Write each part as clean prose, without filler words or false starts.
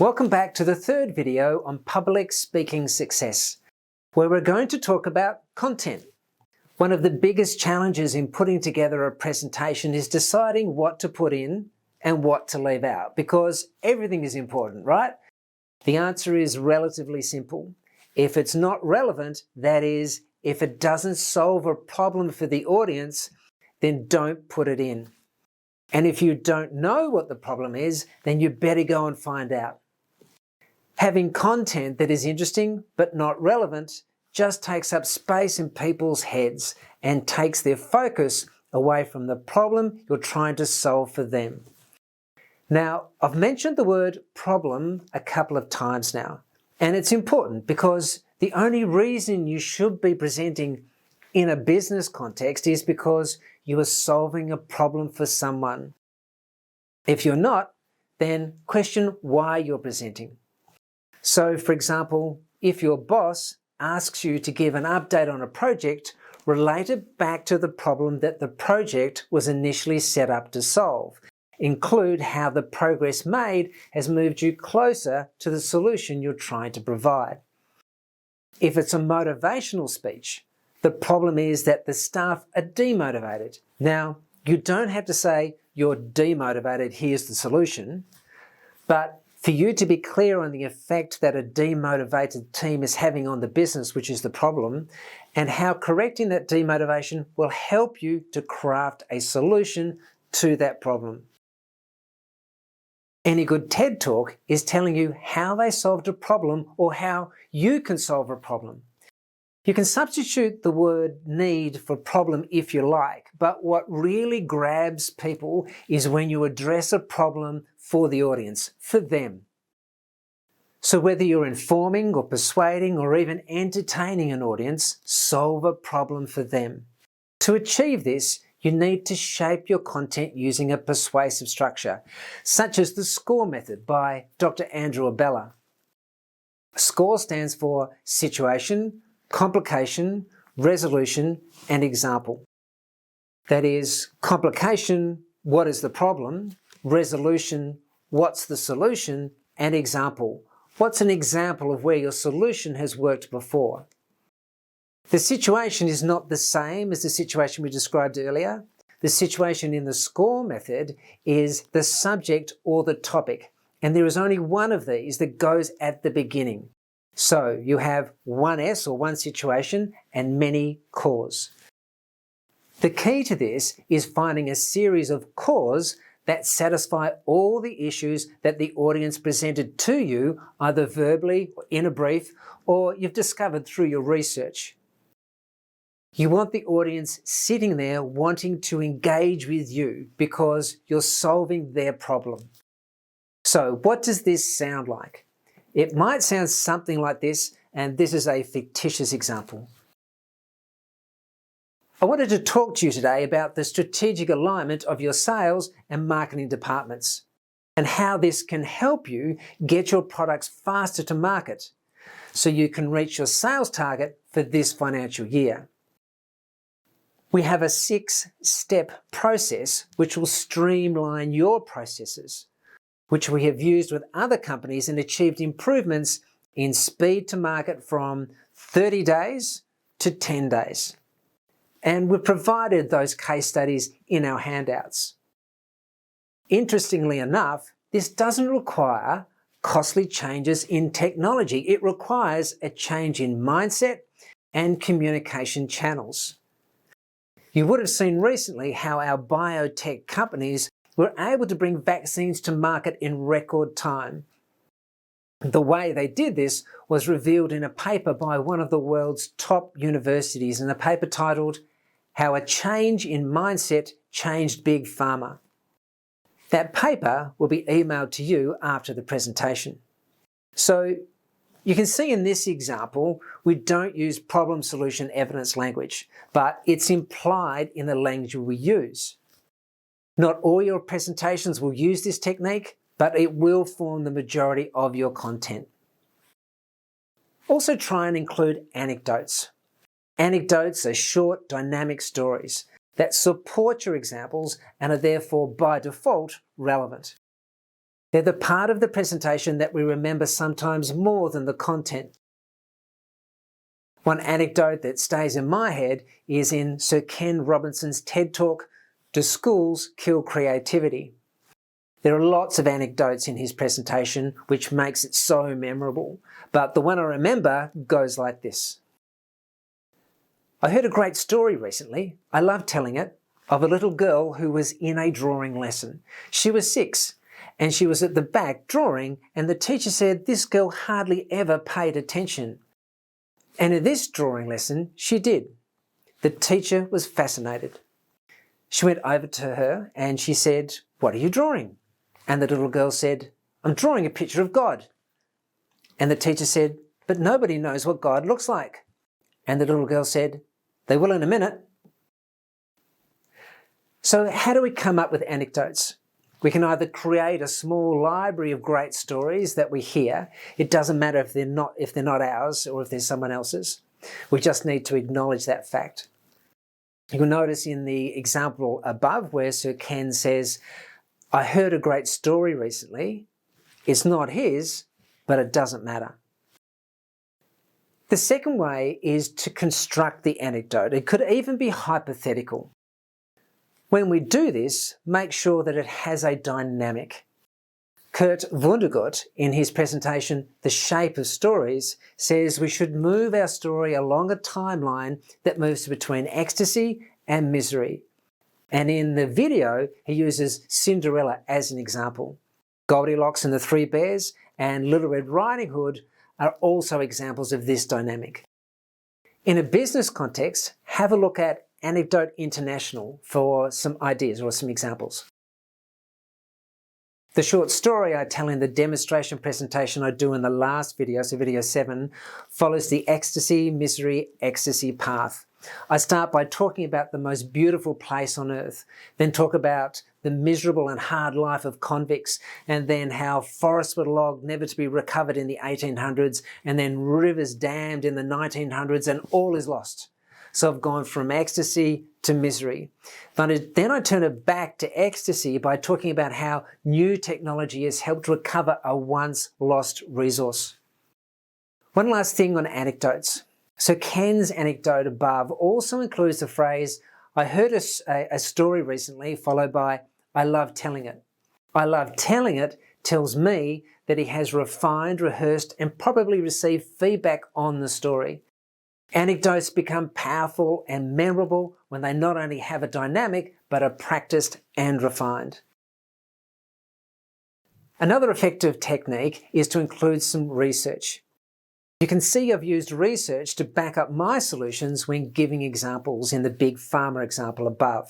Welcome back to the third video on public speaking success, where we're going to talk about content. One of the biggest challenges in putting together a presentation is deciding what to put in and what to leave out, because everything is important, right? The answer is relatively simple. If it's not relevant, that is, if it doesn't solve a problem for the audience, then don't put it in. And if you don't know what the problem is, then you better go and find out. Having content that is interesting but not relevant just takes up space in people's heads and takes their focus away from the problem you're trying to solve for them. Now, I've mentioned the word problem a couple of times now, and it's important because the only reason you should be presenting in a business context is because you are solving a problem for someone. If you're not, then question why you're presenting. So, for example, if your boss asks you to give an update on a project, relate it back to the problem that the project was initially set up to solve. Include how the progress made has moved you closer to the solution you're trying to provide. If it's a motivational speech, the problem is that the staff are demotivated. Now, you don't have to say, "You're demotivated, here's the solution," but for you to be clear on the effect that a demotivated team is having on the business, which is the problem, and how correcting that demotivation will help you to craft a solution to that problem. Any good TED Talk is telling you how they solved a problem or how you can solve a problem. You can substitute the word need for problem if you like, but what really grabs people is when you address a problem for the audience, for them. So whether you're informing or persuading or even entertaining an audience, solve a problem for them. To achieve this, you need to shape your content using a persuasive structure, such as the SCORE method by Dr. Andrew Abella. SCORE stands for situation, complication, resolution, and example. That is, complication, what is the problem? Resolution, what's the solution? And example, what's an example of where your solution has worked before? The situation is not the same as the situation we described earlier. The situation in the SCORE method is the subject or the topic, and there is only one of these that goes at the beginning. So you have one S or one situation and many cores. The key to this is finding a series of cores that satisfy all the issues that the audience presented to you, either verbally or in a brief, or you've discovered through your research. You want the audience sitting there wanting to engage with you because you're solving their problem. So what does this sound like? It might sound something like this, and this is a fictitious example. I wanted to talk to you today about the strategic alignment of your sales and marketing departments and how this can help you get your products faster to market so you can reach your sales target for this financial year. We have a 6-step process which will streamline your processes, which we have used with other companies and achieved improvements in speed to market from 30 days to 10 days. And we've provided those case studies in our handouts. Interestingly enough, this doesn't require costly changes in technology. It requires a change in mindset and communication channels. You would have seen recently how our biotech companies were able to bring vaccines to market in record time. The way they did this was revealed in a paper by one of the world's top universities, in a paper titled "How a Change in Mindset Changed Big Pharma." That paper will be emailed to you after the presentation. So you can see in this example, we don't use problem-solution evidence language, but it's implied in the language we use. Not all your presentations will use this technique, but it will form the majority of your content. Also try and include anecdotes. Anecdotes are short, dynamic stories that support your examples and are therefore, by default, relevant. They're the part of the presentation that we remember sometimes more than the content. One anecdote that stays in my head is in Sir Ken Robinson's TED Talk, "Do Schools Kill Creativity?" There are lots of anecdotes in his presentation which makes it so memorable, but the one I remember goes like this. I heard a great story recently, I love telling it, of a little girl who was in a drawing lesson. She was 6 and she was at the back drawing, and the teacher said this girl hardly ever paid attention. And in this drawing lesson, she did. The teacher was fascinated. She went over to her and she said, "What are you drawing?" And the little girl said, "I'm drawing a picture of God." And the teacher said, "But nobody knows what God looks like." And the little girl said, "They will in a minute." So how do we come up with anecdotes? We can either create a small library of great stories that we hear. It doesn't matter if they're not ours or if they're someone else's. We just need to acknowledge that fact. You'll notice in the example above where Sir Ken says, "I heard a great story recently." It's not his, but it doesn't matter. The second way is to construct the anecdote. It could even be hypothetical. When we do this, make sure that it has a dynamic. Kurt Vonnegut, in his presentation, The Shape of Stories, says we should move our story along a timeline that moves between ecstasy and misery. And in the video, he uses Cinderella as an example. Goldilocks and the Three Bears and Little Red Riding Hood are also examples of this dynamic. In a business context, have a look at Anecdote International for some ideas or some examples. The short story I tell in the demonstration presentation I do in the last video, so video 7, follows the ecstasy, misery, ecstasy path. I start by talking about the most beautiful place on earth, then talk about the miserable and hard life of convicts, and then how forests were logged never to be recovered in the 1800s, and then rivers dammed in the 1900s, and all is lost. So I've gone from ecstasy to misery. But then I turn it back to ecstasy by talking about how new technology has helped recover a once lost resource. One last thing on anecdotes. So Ken's anecdote above also includes the phrase, "I heard a story recently," followed by, "I love telling it." "I love telling it" tells me that he has refined, rehearsed, and probably received feedback on the story. Anecdotes become powerful and memorable when they not only have a dynamic, but are practiced and refined. Another effective technique is to include some research. You can see I've used research to back up my solutions when giving examples in the big pharma example above.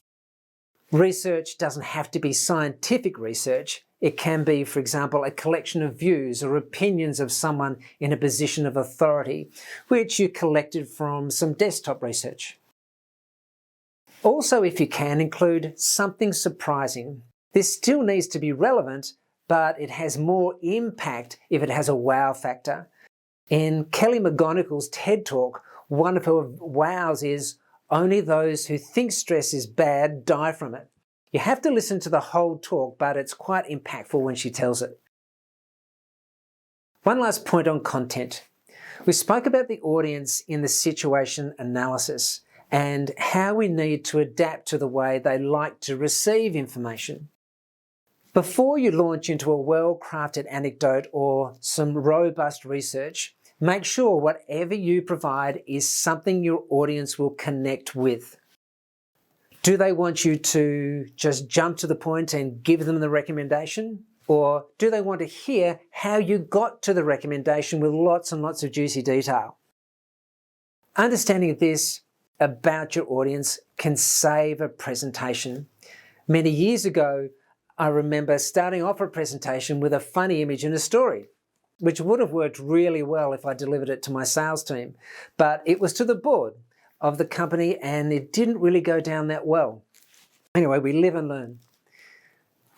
Research doesn't have to be scientific research. It can be, for example, a collection of views or opinions of someone in a position of authority, which you collected from some desktop research. Also, if you can, include something surprising. This still needs to be relevant, but it has more impact if it has a wow factor. In Kelly McGonigal's TED Talk, one of her wows is, "Only those who think stress is bad die from it." You have to listen to the whole talk, but it's quite impactful when she tells it. One last point on content. We spoke about the audience in the situation analysis and how we need to adapt to the way they like to receive information. Before you launch into a well-crafted anecdote or some robust research, make sure whatever you provide is something your audience will connect with. Do they want you to just jump to the point and give them the recommendation? Or do they want to hear how you got to the recommendation with lots and lots of juicy detail? Understanding this about your audience can save a presentation. Many years ago, I remember starting off a presentation with a funny image and a story, which would have worked really well if I delivered it to my sales team, but it was to the board of the company and it didn't really go down that well. Anyway, we live and learn.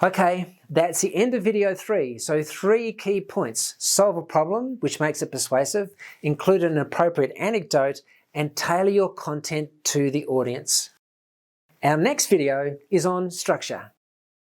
Okay, that's the end of video 3. So 3 key points: solve a problem, which makes it persuasive, include an appropriate anecdote, and tailor your content to the audience. Our next video is on structure.